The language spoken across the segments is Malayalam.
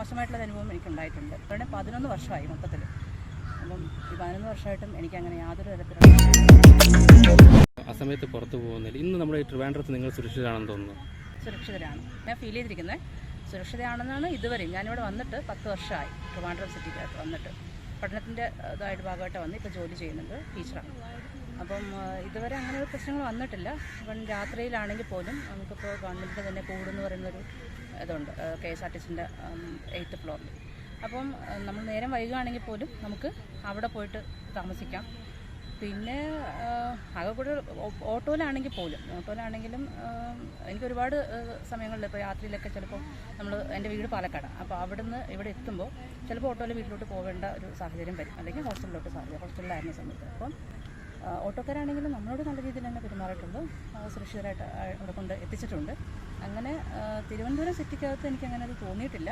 മോശമായിട്ടുള്ള അനുഭവം എനിക്കുണ്ടായിട്ടുണ്ട്. കാരണം 11 വർഷമായി മൊത്തത്തിൽ. അപ്പം ഈ 11 വർഷമായിട്ടും എനിക്കങ്ങനെ യാതൊരു തരത്തിലുള്ള ആ സമയത്ത് പുറത്ത് പോകുന്നില്ല. ഇന്ന് നമ്മുടെ ഈ ട്രിവാൻഡ്രത്ത് നിങ്ങൾ സുരക്ഷിതരാണെന്ന് തോന്നുന്നു? സുരക്ഷിതരാണ് ഞാൻ ഫീൽ ചെയ്തിരിക്കുന്നത്. സുരക്ഷിതയാണെന്നാണ് ഇതുവരെയും. ഞാനിവിടെ വന്നിട്ട് 10 വർഷമായി. ട്രിവാൻഡ്രം സിറ്റിക്കകത്ത് വന്നിട്ട് പഠനത്തിൻ്റെ ഇതായിട്ട് ഭാഗമായിട്ട് വന്ന് ഇപ്പോൾ ജോലി ചെയ്യുന്നുണ്ട്, ടീച്ചറാണ്. അപ്പം ഇതുവരെ അങ്ങനെ ഒരു പ്രശ്നങ്ങൾ വന്നിട്ടില്ല. ഇപ്പം രാത്രിയിലാണെങ്കിൽ പോലും നമുക്കിപ്പോൾ ഗവൺമെൻറ്റിൻ്റെ തന്നെ കൂടുന്ന് പറയുന്നൊരു ഇതുണ്ട്, KSRTCൻ്റെ 8th ഫ്ലോറിൽ. അപ്പം നമ്മൾ നേരം വൈകുകയാണെങ്കിൽ പോലും നമുക്ക് അവിടെ പോയിട്ട് താമസിക്കാം. പിന്നെ ആകെ കൂടെ ഓട്ടോയിലാണെങ്കിലും എനിക്ക് ഒരുപാട് സമയങ്ങളിൽ ഇപ്പോൾ രാത്രിയിലൊക്കെ ചിലപ്പോൾ എൻ്റെ വീട് പാലക്കാട്. അപ്പോൾ അവിടുന്ന് ഇവിടെ എത്തുമ്പോൾ ചിലപ്പോൾ ഓട്ടോയിൽ വീട്ടിലോട്ട് പോകേണ്ട ഒരു സാഹചര്യം വരും, അല്ലെങ്കിൽ ഹോസ്റ്റലിലായിരുന്ന സമയത്ത്. അപ്പം ഓട്ടോക്കാരാണെങ്കിലും നമ്മളോട് നല്ല രീതിയിൽ തന്നെ പെരുമാറിയിട്ടുണ്ട്, സുരക്ഷിതരായിട്ട് അവിടെ കൊണ്ട് എത്തിച്ചിട്ടുണ്ട്. അങ്ങനെ തിരുവനന്തപുരം സിറ്റിക്കകത്ത് എനിക്കങ്ങനെ അത് തോന്നിയിട്ടില്ല.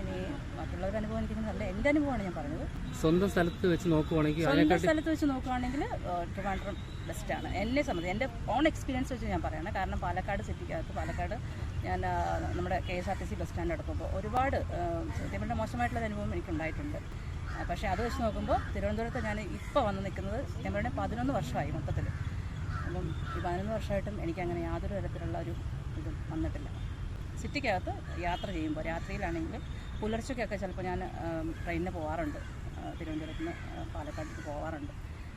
ഇനി മറ്റുള്ളവരുടെ അനുഭവം എനിക്കങ്ങനെ നല്ല എൻ്റെ അനുഭവമാണ് ഞാൻ പറഞ്ഞത്. സ്വന്തം സ്ഥലത്ത് വെച്ച് നോക്കുവാണെങ്കിൽ ട്രിവാൻഡ്രം ബെസ്റ്റാണ് എന്നെ സംബന്ധിച്ച്. എൻ്റെ ഓൺ എക്സ്പീരിയൻസ് വെച്ച് ഞാൻ പറയുന്നത്. കാരണം പാലക്കാട് സിറ്റിക്കകത്ത് ഞാൻ നമ്മുടെ KSRTC ബസ് സ്റ്റാൻഡ് എടുക്കുമ്പോൾ ഒരുപാട് സത്യം പറഞ്ഞാൽ മോശമായിട്ടുള്ള അനുഭവം എനിക്കുണ്ടായിട്ടുണ്ട്. പക്ഷേ അത് വെച്ച് നോക്കുമ്പോൾ തിരുവനന്തപുരത്ത് ഞാൻ ഇപ്പോൾ വന്ന് നിൽക്കുന്നത് സത്യം പറഞ്ഞാൽ 11 വർഷമായി മൊത്തത്തിൽ. അപ്പം ഈ 11 വർഷമായിട്ടും എനിക്കങ്ങനെ യാതൊരു തരത്തിലുള്ള ഒരു ഇതും വന്നിട്ടില്ല. സിറ്റിക്കകത്ത് യാത്ര ചെയ്യുമ്പോൾ രാത്രിയിലാണെങ്കിലും പുലർച്ചയ്ക്കൊക്കെ ചിലപ്പോൾ ഞാൻ ട്രെയിനിന് പോകാറുണ്ട്, തിരുവനന്തപുരത്ത് നിന്ന് പാലക്കാട്ടേക്ക് പോകാറുണ്ട്.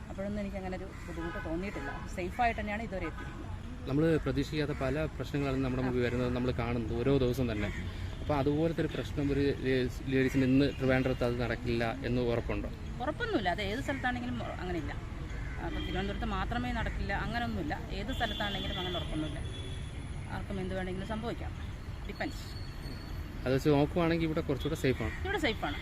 അപ്പോഴൊന്നും എനിക്കങ്ങനെ ഒരു ബുദ്ധിമുട്ട് തോന്നിയിട്ടില്ല. സേഫായിട്ട് തന്നെയാണ് ഇതുവരെ എത്തിയിരിക്കുന്നത്. നമ്മൾ പ്രതീക്ഷിക്കാത്ത പല പ്രശ്നങ്ങളാണ് നമ്മുടെ മുമ്പിൽ വരുന്നത്, നമ്മൾ കാണുന്നത് ഓരോ ദിവസം തന്നെ. അപ്പോൾ അതുപോലത്തെ ഒരു പ്രശ്നം ഒരു ലേഡീസിന് ഇന്ന് ട്രിവാൻഡ്രത്ത് അത് നടക്കില്ല എന്ന് ഉറപ്പുണ്ടോ? ഉറപ്പൊന്നുമില്ല. അത് ഏത് സ്ഥലത്താണെങ്കിലും അങ്ങനെയില്ല. അപ്പം തിരുവനന്തപുരത്ത് മാത്രമേ നടക്കില്ല അങ്ങനെയൊന്നുമില്ല. ഏത് സ്ഥലത്താണെങ്കിലും അങ്ങനെ ഉറപ്പൊന്നുമില്ല. ആർക്കും എന്ത് വേണമെങ്കിലും സംഭവിക്കാം. ഡിപ്പെൻസ്. അത് വെച്ച് നോക്കുവാണെങ്കിൽ ഇവിടെ കുറച്ചുകൂടെ സേഫാണ്. ഇവിടെ സേഫാണ്.